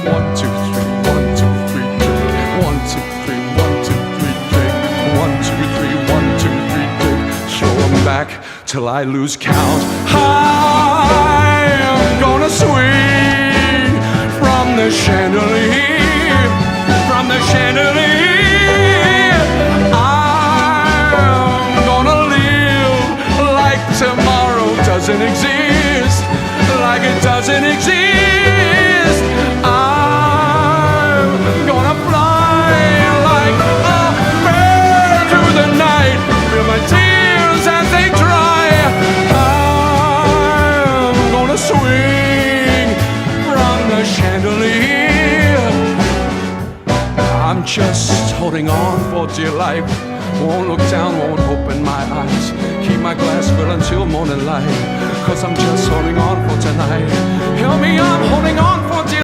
1, 2, 3, 1, 2, 3, drink. 1, 2, 3, 1, 2, 3, drink. 1, 2, 3, 1, 2, 3, drink. Throw 'em back till I lose count. I'm gonna swing from the chandelier, from the chandelier. I'm gonna live like tomorrow doesn't exist, like it doesn't exist. I'm gonna fly like a bird through the night, feel my tears as they dry. I'm gonna swing from the chandelier. I'm just holding on for dear life. Won't look down, won't open my eyes. Keep my glass full until morning light, 'cause I'm just holding on for tonight. Help me, I'm holding on for dear life.